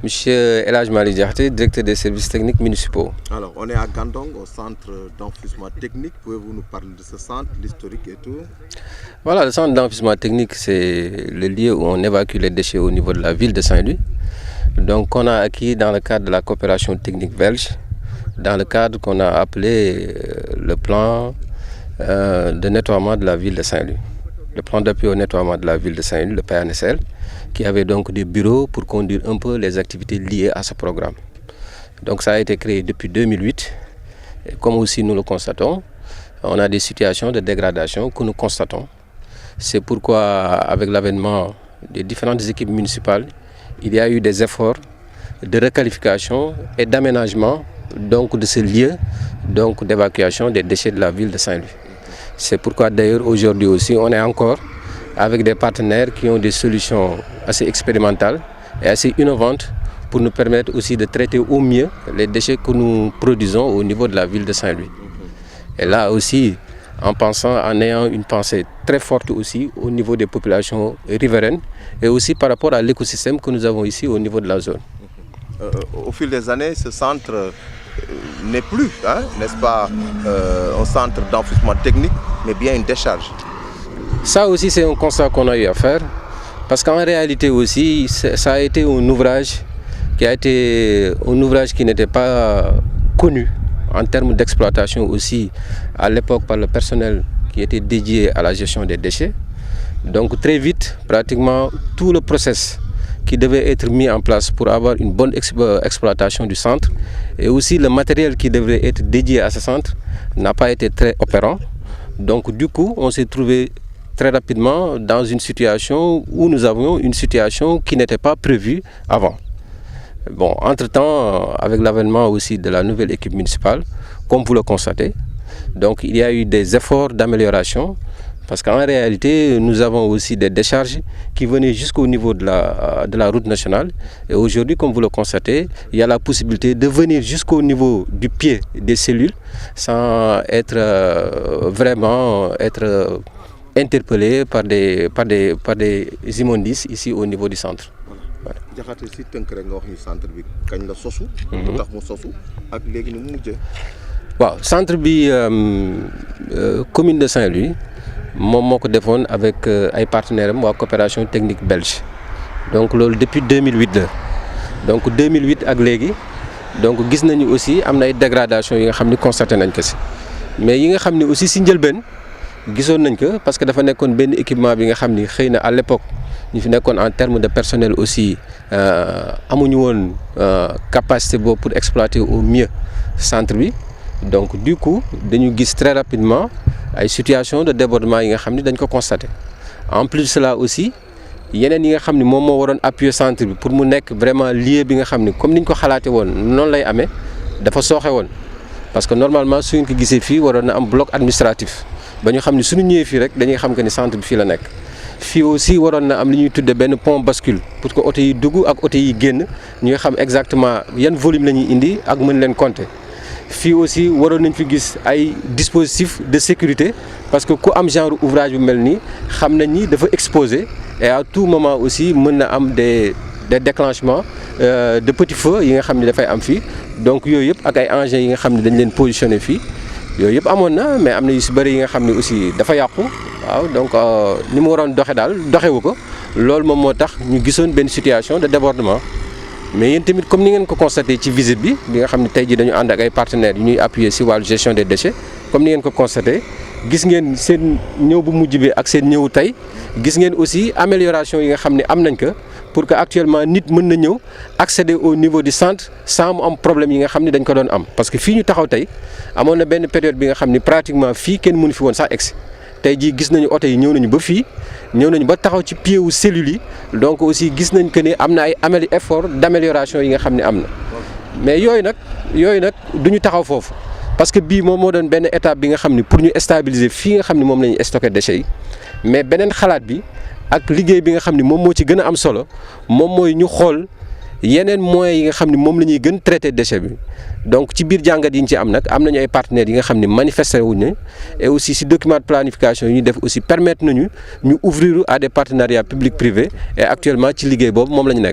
Monsieur El Hadj Malick Diakhaté, directeur des services techniques municipaux. Alors, on est à Gandon, au centre d'enfouissement technique. Pouvez-vous nous parler de ce centre, l'historique et tout? Voilà, le centre d'enfouissement technique, c'est le lieu où on évacue les déchets au niveau de la ville de Saint-Louis. Donc, on a acquis dans le cadre de la coopération technique belge, dans le cadre qu'on a appelé le plan de nettoiement de la ville de Saint-Louis. Le plan d'appui au nettoiement de la ville de Saint-Louis, le PNSL, qui avait donc des bureaux pour conduire un peu les activités liées à ce programme. Donc ça a été créé depuis 2008. Et comme aussi nous le constatons, on a des situations de dégradation que nous constatons. C'est pourquoi, avec l'avènement des différentes équipes municipales, il y a eu des efforts de requalification et d'aménagement donc de ce lieu donc d'évacuation des déchets de la ville de Saint-Louis. C'est pourquoi d'ailleurs aujourd'hui aussi on est encore avec des partenaires qui ont des solutions assez expérimentales et assez innovantes pour nous permettre aussi de traiter au mieux les déchets que nous produisons au niveau de la ville de Saint-Louis. Et là aussi, en ayant une pensée très forte aussi au niveau des populations riveraines et aussi par rapport à l'écosystème que nous avons ici au niveau de la zone. Au fil des années, ce centre n'est plus, n'est-ce pas, un centre d'enfouissement technique, mais bien une décharge. Ça aussi, c'est un constat qu'on a eu à faire, parce qu'en réalité aussi, ça a été un ouvrage qui n'était pas connu en termes d'exploitation aussi à l'époque par le personnel qui était dédié à la gestion des déchets. Donc très vite, pratiquement tout le process qui devait être mis en place pour avoir une bonne exploitation du centre et aussi le matériel qui devrait être dédié à ce centre n'a pas été très opérant. Donc du coup, on s'est trouvé très rapidement dans une situation où nous avions une situation qui n'était pas prévue avant. Bon, entre-temps, avec l'avènement aussi de la nouvelle équipe municipale, comme vous le constatez, donc il y a eu des efforts d'amélioration parce qu'en réalité, nous avons aussi des décharges qui venaient jusqu'au niveau de la route nationale. Et aujourd'hui, comme vous le constatez, il y a la possibilité de venir jusqu'au niveau du pied des cellules sans vraiment être interpellé par des immondices ici au niveau du centre. Diakhaté si tënk rek nga wax ñu centre bi kañ la sosu. lu tax mu sosu ak léegi ni mu mujjee. waaw centre bi commune de Saint-Louis moom moo ko defoon avec ay partenaires am waa coopération technique belge donc loolu depuis 2008 la donc 2008 ak léegi donc gis nañu aussi am na ay dégradation yi nga xam ni constaté nañ ko si mais yi nga xam ni aussi si njëlbeen gisoon nañ ko parce que dafa nekkoon benn équipement bi nga xam ni xëy na à l'époque ñu fi nekkoon en termes de personnel aussi amuñu woon capacité boobu pour exploiter au mieux centre bi donc du coup dañu gis très rapidement ay situation de débordement yi nga xam ni dañ ko constaté en plus de cela aussi yeneen yi nga xam ni moom moo waroon appuyer centre bi pour mu nekk vraiment lieu bi nga xam ni comme ni ñu ko xalaatee woon noonu lay amee dafa sooxe woon parce que normalement su ñu ko gisee fii waroon na am bloc administratif ba ñu xam ni suñu ñëwee fii rek dañuy xam que ni centre bi fii la nekk. fii aussi waroon na am li ñuy tudde benn pont bascule pour que oto yi dugg ak oto yi génn ñu xam exactement yan volume la ñuy indi ak mën leen compter. fii aussi waroon nañ fi gis ay dispositifs de sécurité parce que ku am genre ouvrage bu mel nii xam nañ ni dafa exposé et à tout moment aussi mën na am des déclenchements de petits feux yi nga xam ne dafay am fii donc yooyu yëpp ak ay engins yi nga xam ne dañ leen positionné fii yooyu yëpp amoon na mais am na yu si bëri yi nga xam ne aussi dafa yàqu waaw donc ni mu waroon doxe daal doxewu ko loolu moom moo tax ñu gisoon benn situation de débordement mais yéen tamit comme ni ngeen ko constaté ci visite bi nga xam ne tey jii dañu ànd ak ay partenaires yu ñuy appuyer si wàllu gestion des déchets comme ni ngeen ko constaté gis ngeen seen ñëw bu mujj bi ak seen ñëw tey gis ngeen aussi amélioration yi nga xam ne am nañ ko pour que actuellement nit mën na ñëw accéder au niveau du centre sans mu am problème yi nga xam ne dañ ko doon am parce que fii ñu taxaw tey amoon na benn période bi nga xam ne pratiquement fii kenn mënu fi woon sax egsi tey jii gis nañu oto yi ñëw nañu ba fii ñëw nañu ba taxaw ci pied wu cellules yi donc aussi gis nañ que ni am na ay effort d'amélioration yi nga xam ne am na mais yooyu nag du ñu taxaw foofu parce que bii moom moo doon benn étape bi nga xam ni pour ñu stabiliser fii nga xam ni moom la ñuy stocker déchets yi mais beneen xalaat bi ak liggéey bi nga xam ni moom moo ci gën a am solo moom mooy ñu xool yeneen moyens yi nga xam ni moom la ñuy gën traiter déchet bi donc ci biir jàngat yi ñu ci am nag am nañu ay partenaires yi nga xam ni manifesté wuñ ne et aussi si document de planification yi ñu def aussi permettre nañu ñu ouvrir à des partenariats public privé et actuellement ci liggéey boobu moom la ñu nekk.